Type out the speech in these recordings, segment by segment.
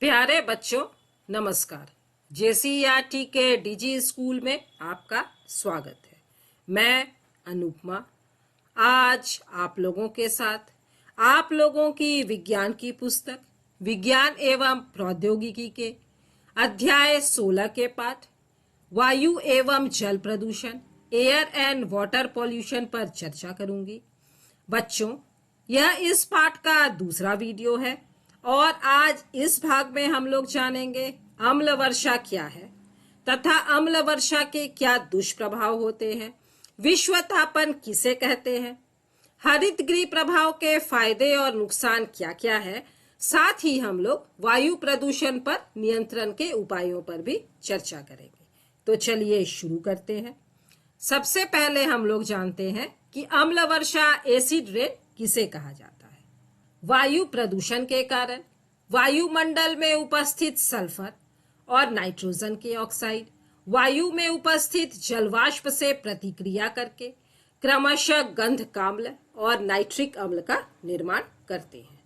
प्यारे बच्चों, नमस्कार। जेसीईआरटी के डीजी स्कूल में आपका स्वागत है। मैं अनुपमा आज आप लोगों के साथ आप लोगों की विज्ञान की पुस्तक विज्ञान एवं प्रौद्योगिकी के अध्याय 16 के पाठ वायु एवं जल प्रदूषण एयर एंड वाटर पॉल्यूशन पर चर्चा करूंगी। बच्चों, यह इस पाठ का दूसरा वीडियो है और आज इस भाग में हम लोग जानेंगे अम्ल वर्षा क्या है तथा अम्ल वर्षा के क्या दुष्प्रभाव होते हैं, विश्वतापन किसे कहते हैं, हरितगृह प्रभाव के फायदे और नुकसान क्या क्या है। साथ ही हम लोग वायु प्रदूषण पर नियंत्रण के उपायों पर भी चर्चा करेंगे। तो चलिए शुरू करते हैं। सबसे पहले हम लोग जानते हैं कि अम्ल वर्षा एसिड रेन किसे कहा जाता है। वायु प्रदूषण के कारण वायुमंडल में उपस्थित सल्फर और नाइट्रोजन के ऑक्साइड वायु में उपस्थित जलवाष्प से प्रतिक्रिया करके क्रमशः गंधकाम्ल और नाइट्रिक अम्ल का निर्माण करते हैं।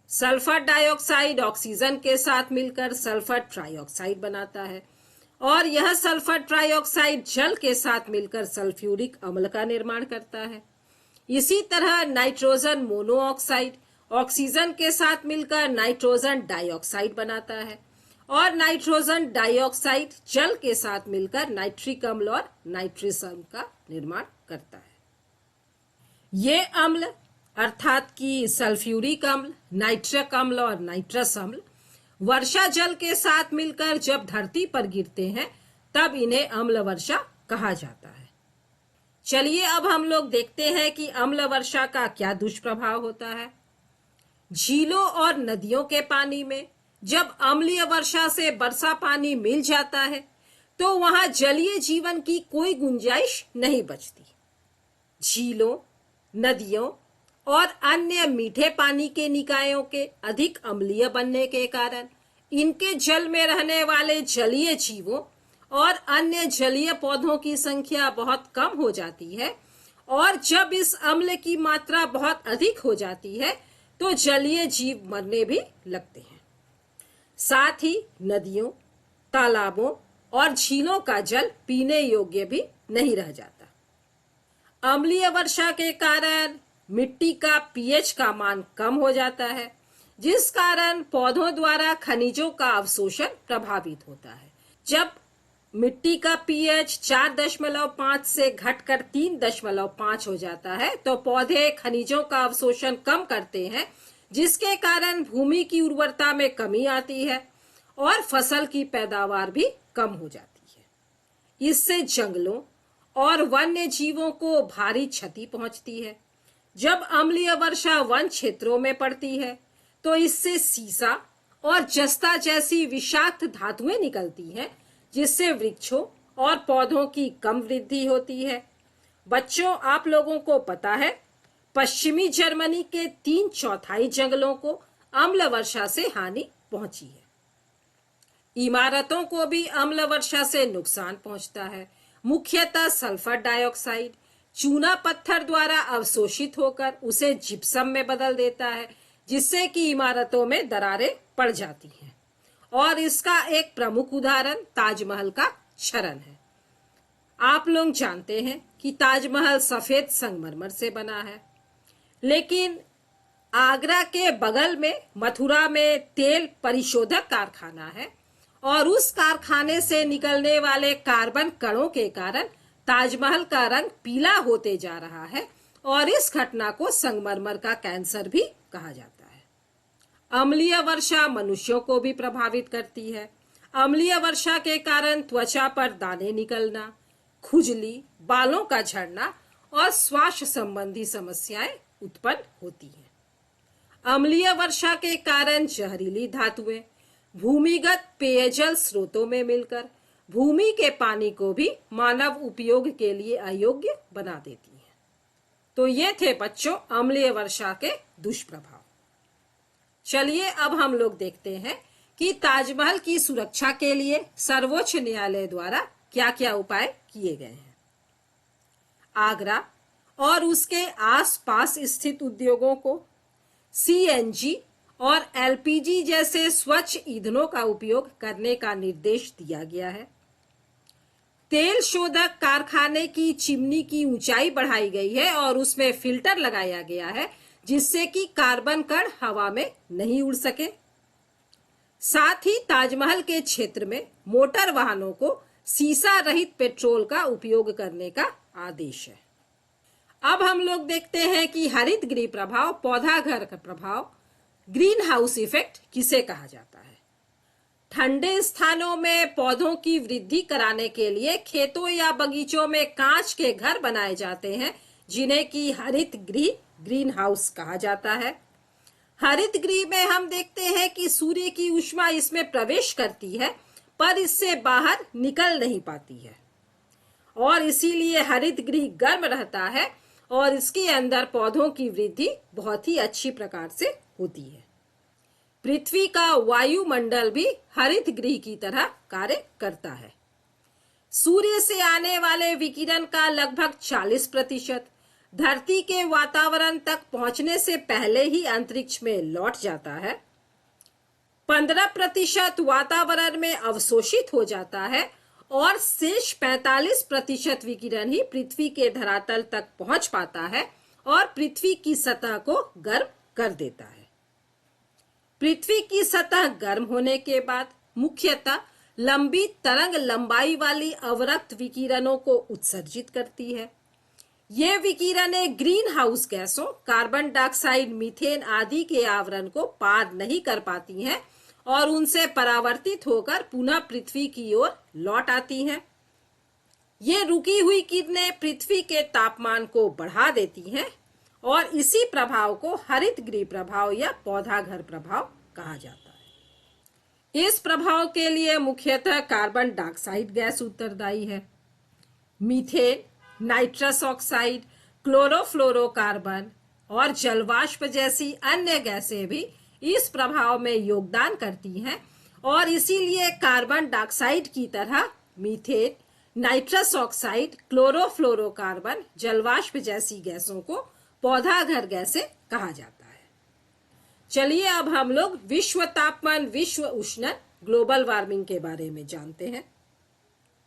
सल्फर डाइऑक्साइड ऑक्सीजन के साथ मिलकर सल्फर ट्राइऑक्साइड बनाता है और यह सल्फर ट्राइऑक्साइड जल के साथ मिलकर सल्फ्यूरिक अम्ल का निर्माण करता है। इसी तरह नाइट्रोजन मोनोऑक्साइड ऑक्सीजन के साथ मिलकर नाइट्रोजन डाइऑक्साइड बनाता है और नाइट्रोजन डाइऑक्साइड जल के साथ मिलकर नाइट्रिक अम्ल और नाइट्रस अम्ल का निर्माण करता है। ये अम्ल अर्थात कि सल्फ्यूरिक अम्ल, नाइट्रिक अम्ल और नाइट्रस अम्ल वर्षा जल के साथ मिलकर जब धरती पर गिरते हैं तब इन्हें अम्ल वर्षा कहा जाता है। चलिए अब हम लोग देखते हैं कि अम्ल वर्षा का क्या दुष्प्रभाव होता है। झीलों और नदियों के पानी में जब अम्लीय वर्षा से वर्षा पानी मिल जाता है तो वहां जलीय जीवन की कोई गुंजाइश नहीं बचती। झीलों, नदियों और अन्य मीठे पानी के निकायों के अधिक अम्लीय बनने के कारण इनके जल में रहने वाले जलीय जीवों और अन्य जलीय पौधों की संख्या बहुत कम हो जाती है और जब इस अम्ल की मात्रा बहुत अधिक हो जाती है तो जलीय जीव मरने भी लगते हैं। साथ ही नदियों, तालाबों और झीलों का जल पीने योग्य भी नहीं रह जाता। अम्लीय वर्षा के कारण मिट्टी का पीएच का मान कम हो जाता है, जिस कारण पौधों द्वारा खनिजों का अवशोषण प्रभावित होता है। जब मिट्टी का पीएच 4.5 से घटकर 3.5 हो जाता है तो पौधे खनिजों का अवशोषण कम करते हैं, जिसके कारण भूमि की उर्वरता में कमी आती है और फसल की पैदावार भी कम हो जाती है। इससे जंगलों और वन्य जीवों को भारी क्षति पहुंचती है। जब अम्लीय वर्षा वन क्षेत्रों में पड़ती है तो इससे सीसा और जस्ता जैसी विषाक्त धातुएं निकलती हैं, जिससे वृक्षों और पौधों की कम वृद्धि होती है। बच्चों, आप लोगों को पता है पश्चिमी जर्मनी के 3/4 जंगलों को अम्ल वर्षा से हानि पहुंची है। इमारतों को भी अम्ल वर्षा से नुकसान पहुंचता है। मुख्यतः सल्फर डाइऑक्साइड चूना पत्थर द्वारा अवशोषित होकर उसे जिप्सम में बदल देता है, जिससे कि इमारतों में दरारें पड़ जाती हैं। और इसका एक प्रमुख उदाहरण ताजमहल का क्षरण है। आप लोग जानते हैं कि ताजमहल सफेद संगमरमर से बना है, लेकिन आगरा के बगल में मथुरा में तेल परिशोधक कारखाना है और उस कारखाने से निकलने वाले कार्बन कणों के कारण ताजमहल का रंग पीला होते जा रहा है और इस घटना को संगमरमर का कैंसर भी कहा जाता है। अम्लीय वर्षा मनुष्यों को भी प्रभावित करती है। अम्लीय वर्षा के कारण त्वचा पर दाने निकलना, खुजली, बालों का झड़ना और श्वास संबंधी समस्याएं उत्पन्न होती हैं। अम्लीय वर्षा के कारण जहरीली धातुएं भूमिगत पेयजल स्रोतों में मिलकर भूमि के पानी को भी मानव उपयोग के लिए अयोग्य बना देती हैं। तो ये थे बच्चों अम्लीय वर्षा के दुष्प्रभाव। चलिए अब हम लोग देखते हैं कि ताजमहल की सुरक्षा के लिए सर्वोच्च न्यायालय द्वारा क्या-क्या उपाय किए गए हैं। आगरा और उसके आसपास स्थित उद्योगों को सीएनजी और एलपीजी जैसे स्वच्छ ईंधनों का उपयोग करने का निर्देश दिया गया है। तेल शोधक कारखाने की चिमनी की ऊंचाई बढ़ाई गई है और उसमें फिल्टर लगाया गया है जिससे कि कार्बन कण हवा में नहीं उड़ सके। साथ ही ताजमहल के क्षेत्र में मोटर वाहनों को सीसा रहित पेट्रोल का उपयोग करने का आदेश है। अब हम लोग देखते हैं कि हरित गृह प्रभाव, पौधा घर का प्रभाव, ग्रीन हाउस इफेक्ट किसे कहा जाता है। ठंडे स्थानों में पौधों की वृद्धि कराने के लिए खेतों या बगीचों में कांच के घर बनाए जाते हैं जिन्हें कि हरित गृह, ग्रीन हाउस कहा जाता है। हरित गृह में हम देखते हैं कि सूर्य की ऊष्मा इसमें प्रवेश करती है पर इससे बाहर निकल नहीं पाती है और इसीलिए हरित गृह गर्म रहता है और इसके अंदर पौधों की वृद्धि बहुत ही अच्छी प्रकार से होती है। पृथ्वी का वायुमंडल भी हरित गृह की तरह कार्य करता है। सूर्य से आने वाले विकिरण का लगभग 40% धरती के वातावरण तक पहुंचने से पहले ही अंतरिक्ष में लौट जाता है। 15% वातावरण में अवशोषित हो जाता है और शेष 45% विकिरण ही पृथ्वी के धरातल तक पहुंच पाता है और पृथ्वी की सतह को गर्म कर देता है। पृथ्वी की सतह गर्म होने के बाद मुख्यतः लंबी तरंग लंबाई वाली अवरक्त विकिरणों को उत्सर्जित करती है। ये विकिरणें ग्रीन हाउस गैसों कार्बन डाइऑक्साइड, मीथेन आदि के आवरण को पार नहीं कर पाती हैं और उनसे परावर्तित होकर पुनः पृथ्वी की ओर लौट आती हैं। ये रुकी हुई किरणें पृथ्वी के तापमान को बढ़ा देती हैं और इसी प्रभाव को हरित गृह प्रभाव या पौधा घर प्रभाव कहा जाता है। इस प्रभाव के लिए मुख्यतः कार्बन डाइऑक्साइड गैस उत्तरदायी है। मीथेन, नाइट्रस ऑक्साइड, क्लोरोफ्लोरोकार्बन और जलवाष्प जैसी अन्य गैसें भी इस प्रभाव में योगदान करती हैं और इसीलिए कार्बन डाइऑक्साइड की तरह मीथेन, नाइट्रस ऑक्साइड, क्लोरोफ्लोरोकार्बन, जलवाष्प जैसी गैसों को पौधा घर गैसें कहा जाता है। चलिए अब हम लोग विश्व तापमान, विश्व उष्णन, ग्लोबल वार्मिंग के बारे में जानते हैं।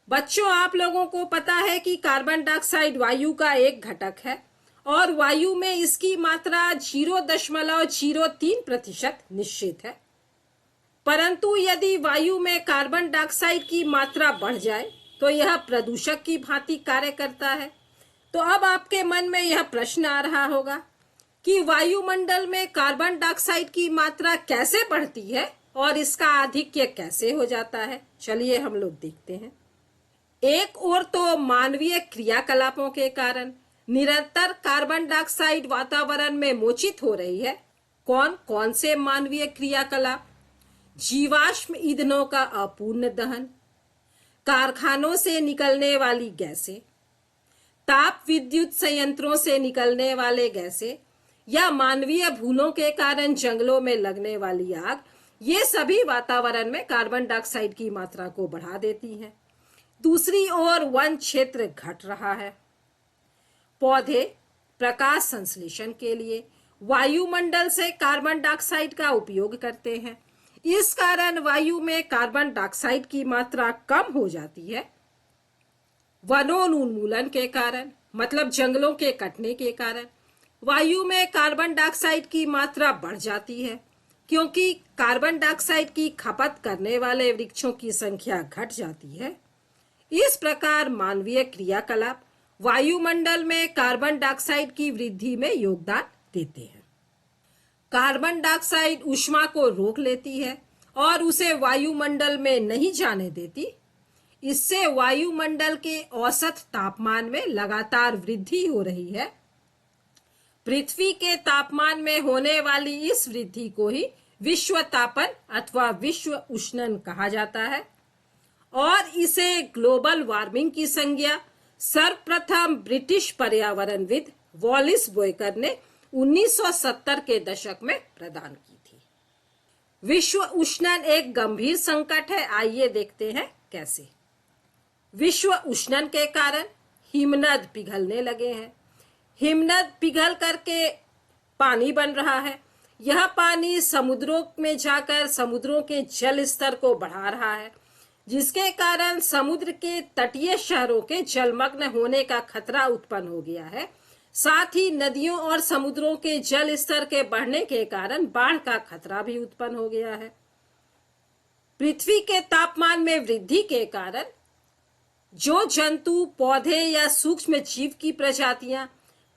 बच्चों, आप लोगों को पता है कि कार्बन डाइऑक्साइड वायु का एक घटक है और वायु में इसकी मात्रा 0.03% निश्चित है। परंतु यदि वायु में कार्बन डाइऑक्साइड की मात्रा बढ़ जाए तो यह प्रदूषक की भांति कार्य करता है। तो अब आपके मन में यह प्रश्न आ रहा होगा कि वायुमंडल में कार्बन डाइऑक्साइड की मात्रा कैसे बढ़ती है और इसका आधिक्य कैसे हो जाता है। चलिए हम लोग देखते हैं। एक ओर तो मानवीय क्रियाकलापों के कारण निरंतर कार्बन डाइऑक्साइड वातावरण में मोचित हो रही है। कौन कौन से मानवीय क्रियाकलाप? जीवाश्म ईंधनों का अपूर्ण दहन, कारखानों से निकलने वाली गैसें, ताप विद्युत संयंत्रों से निकलने वाले गैसें या मानवीय भूलों के कारण जंगलों में लगने वाली आग, ये सभी वातावरण में कार्बन डाइऑक्साइड की मात्रा को बढ़ा देती हैं। दूसरी ओर वन क्षेत्र घट रहा है। पौधे प्रकाश संश्लेषण के लिए वायुमंडल से कार्बन डाइऑक्साइड का उपयोग करते हैं। इस कारण वायु में कार्बन डाइऑक्साइड की मात्रा कम हो जाती है। वनोन्मूलन के कारण, मतलब जंगलों के कटने के कारण वायु में कार्बन डाइऑक्साइड की मात्रा बढ़ जाती है क्योंकि कार्बन डाइऑक्साइड की खपत करने वाले वृक्षों की संख्या घट जाती है। इस प्रकार मानवीय क्रियाकलाप वायुमंडल में कार्बन डाइऑक्साइड की वृद्धि में योगदान देते हैं। कार्बन डाइऑक्साइड ऊष्मा को रोक लेती है और उसे वायुमंडल में नहीं जाने देती। इससे वायुमंडल के औसत तापमान में लगातार वृद्धि हो रही है। पृथ्वी के तापमान में होने वाली इस वृद्धि को ही विश्वतापन अथवा विश्व उष्णन कहा जाता है और इसे ग्लोबल वार्मिंग की संज्ञा सर्वप्रथम ब्रिटिश पर्यावरणविद वॉलिस बॉयकर ने 1970 के दशक में प्रदान की थी। विश्व उष्णन एक गंभीर संकट है। आइए देखते हैं कैसे। विश्व उष्णन के कारण हिमनद पिघलने लगे हैं। हिमनद पिघल करके पानी बन रहा है। यह पानी समुद्रों में जाकर समुद्रों के जल स्तर को बढ़ा रहा है, जिसके कारण समुद्र के तटीय शहरों के जलमग्न होने का खतरा उत्पन्न हो गया है। साथ ही नदियों और समुद्रों के जल स्तर के बढ़ने के कारण बाढ़ का खतरा भी उत्पन्न हो गया है। पृथ्वी के तापमान में वृद्धि के कारण जो जंतु, पौधे या सूक्ष्म जीव की प्रजातियां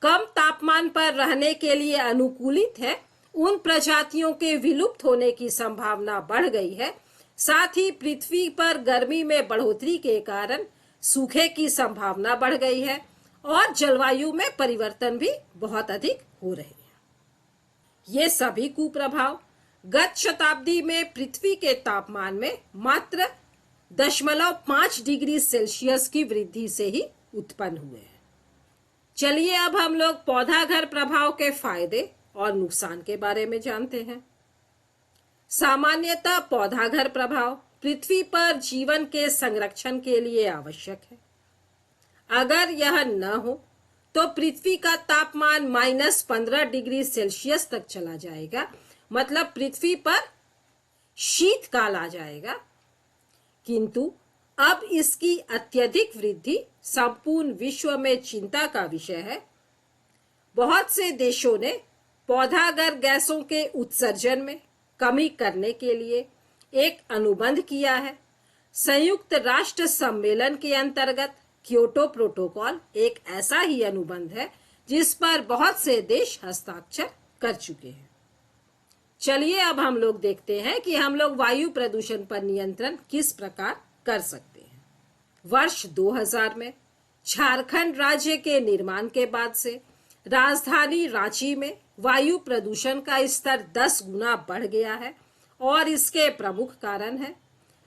कम तापमान पर रहने के लिए अनुकूलित है, उन प्रजातियों के विलुप्त होने की संभावना बढ़ गई है। साथ ही पृथ्वी पर गर्मी में बढ़ोतरी के कारण सूखे की संभावना बढ़ गई है और जलवायु में परिवर्तन भी बहुत अधिक हो रहे हैं। ये सभी कुप्रभाव गत शताब्दी में पृथ्वी के तापमान में मात्र 0.5 डिग्री सेल्सियस की वृद्धि से ही उत्पन्न हुए हैं। चलिए अब हम लोग पौधाघर प्रभाव के फायदे और नुकसान के बारे में जानते हैं। सामान्यतः पौधाघर प्रभाव पृथ्वी पर जीवन के संरक्षण के लिए आवश्यक है। अगर यह न हो तो पृथ्वी का तापमान -15 डिग्री सेल्सियस तक चला जाएगा, मतलब पृथ्वी पर शीतकाल आ जाएगा। किंतु अब इसकी अत्यधिक वृद्धि संपूर्ण विश्व में चिंता का विषय है। बहुत से देशों ने पौधाघर गैसों के उत्सर्जन में कमी करने के लिए एक अनुबंध किया है। संयुक्त राष्ट्र सम्मेलन के अंतर्गत क्योटो प्रोटोकॉल एक ऐसा ही अनुबंध है जिस पर बहुत से देश हस्ताक्षर कर चुके हैं। चलिए अब हम लोग देखते हैं कि हम लोग वायु प्रदूषण पर नियंत्रण किस प्रकार कर सकते हैं। वर्ष 2000 में झारखंड राज्य के निर्माण के बाद से राजधानी रांची में वायु प्रदूषण का स्तर 10 गुना बढ़ गया है और इसके प्रमुख कारण है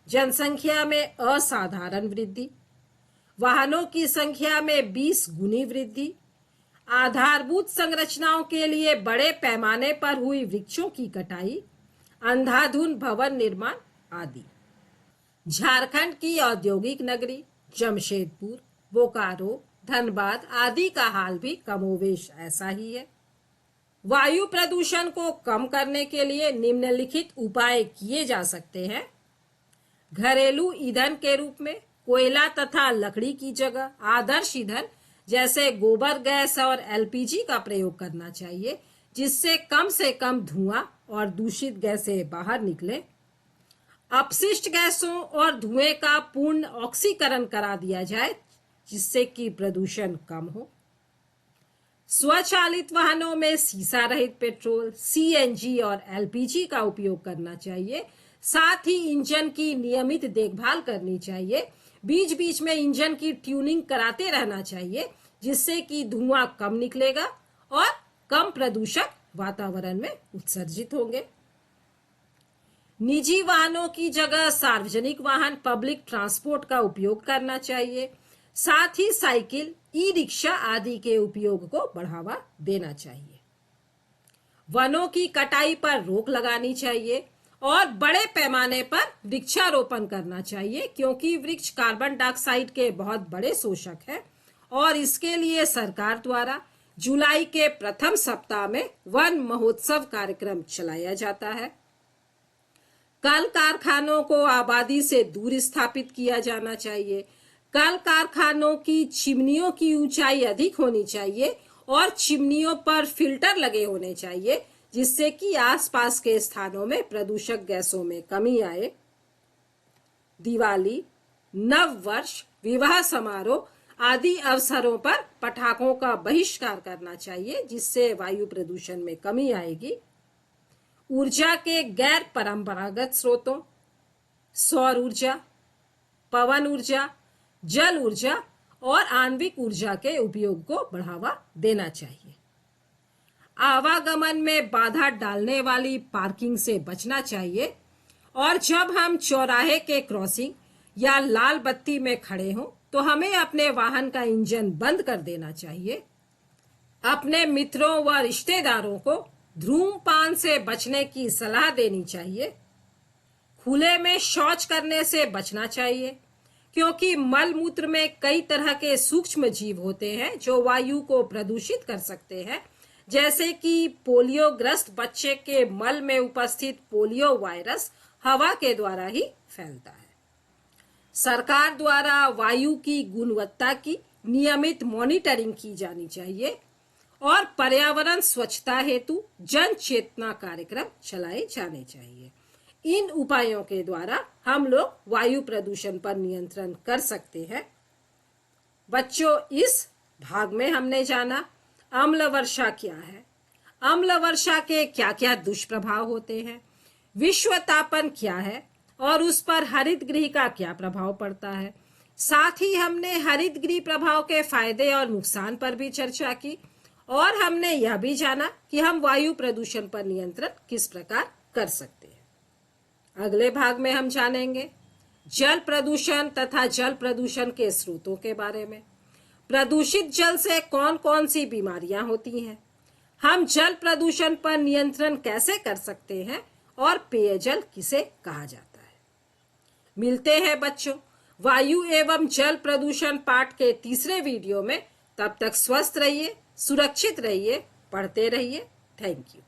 जनसंख्या में असाधारण वृद्धि, वाहनों की संख्या में 20 गुनी वृद्धि, आधारभूत संरचनाओं के लिए बड़े पैमाने पर हुई वृक्षों की कटाई, अंधाधुंध भवन निर्माण आदि। झारखंड की औद्योगिक नगरी जमशेदपुर, बोकारो, धनबाद आदि का हाल भी कमोवेश ऐसा ही है। वायु प्रदूषण को कम करने के लिए निम्नलिखित उपाय किए जा सकते हैं। घरेलू ईंधन के रूप में कोयला तथा लकड़ी की जगह आदर्श ईंधन जैसे गोबर गैस और एलपीजी का प्रयोग करना चाहिए, जिससे कम से कम धुआं और दूषित गैसें बाहर निकले। अपशिष्ट गैसों और धुएं का पूर्ण ऑक्सीकरण करा दिया जाए, जिससे कि प्रदूषण कम हो। स्वचालित वाहनों में सीसा रहित पेट्रोल, सीएनजी और एलपीजी का उपयोग करना चाहिए। साथ ही इंजन की नियमित देखभाल करनी चाहिए। बीच बीच में इंजन की ट्यूनिंग कराते रहना चाहिए, जिससे कि धुआं कम निकलेगा और कम प्रदूषक वातावरण में उत्सर्जित होंगे। निजी वाहनों की जगह सार्वजनिक वाहन, पब्लिक ट्रांसपोर्ट का उपयोग करना चाहिए। साथ ही साइकिल, ई रिक्शा आदि के उपयोग को बढ़ावा देना चाहिए। वनों की कटाई पर रोक लगानी चाहिए और बड़े पैमाने पर वृक्षारोपण करना चाहिए, क्योंकि वृक्ष कार्बन डाइऑक्साइड के बहुत बड़े शोषक हैं और इसके लिए सरकार द्वारा जुलाई के प्रथम सप्ताह में वन महोत्सव कार्यक्रम चलाया जाता है। कल कारखानों को आबादी से दूर स्थापित किया जाना चाहिए। कल कारखानों की चिमनियों की ऊंचाई अधिक होनी चाहिए और चिमनियों पर फिल्टर लगे होने चाहिए, जिससे कि आसपास के स्थानों में प्रदूषक गैसों में कमी आए। दिवाली, नव वर्ष, विवाह समारोह आदि अवसरों पर पटाखों का बहिष्कार करना चाहिए, जिससे वायु प्रदूषण में कमी आएगी। ऊर्जा के गैर परंपरागत स्रोतों, सौर ऊर्जा, पवन ऊर्जा, जल ऊर्जा और आणविक ऊर्जा के उपयोग को बढ़ावा देना चाहिए। आवागमन में बाधा डालने वाली पार्किंग से बचना चाहिए और जब हम चौराहे के क्रॉसिंग या लाल बत्ती में खड़े हों तो हमें अपने वाहन का इंजन बंद कर देना चाहिए। अपने मित्रों व रिश्तेदारों को धूम्रपान से बचने की सलाह देनी चाहिए। खुले में शौच करने से बचना चाहिए, क्योंकि मल मूत्र में कई तरह के सूक्ष्म जीव होते हैं जो वायु को प्रदूषित कर सकते हैं, जैसे कि पोलियोग्रस्त बच्चे के मल में उपस्थित पोलियो वायरस हवा के द्वारा ही फैलता है। सरकार द्वारा वायु की गुणवत्ता की नियमित मॉनिटरिंग की जानी चाहिए और पर्यावरण स्वच्छता हेतु जन चेतना कार्यक्रम चलाए जाने चाहिए। इन उपायों के द्वारा हम लोग वायु प्रदूषण पर नियंत्रण कर सकते हैं। बच्चों, इस भाग में हमने जाना अम्ल वर्षा क्या है, अम्ल वर्षा के क्या क्या दुष्प्रभाव होते हैं, विश्व तापन क्या है और उस पर हरित गृह का क्या प्रभाव पड़ता है। साथ ही हमने हरित गृह प्रभाव के फायदे और नुकसान पर भी चर्चा की और हमने यह भी जाना कि हम वायु प्रदूषण पर नियंत्रण किस प्रकार कर सकते हैं। अगले भाग में हम जानेंगे जल प्रदूषण तथा जल प्रदूषण के स्रोतों के बारे में। प्रदूषित जल से कौन कौन सी बीमारियां होती हैं, हम जल प्रदूषण पर नियंत्रण कैसे कर सकते हैं और पेयजल किसे कहा जाता है। मिलते हैं बच्चों वायु एवं जल प्रदूषण पाठ के तीसरे वीडियो में। तब तक स्वस्थ रहिए, सुरक्षित रहिए, पढ़ते रहिए। Thank you.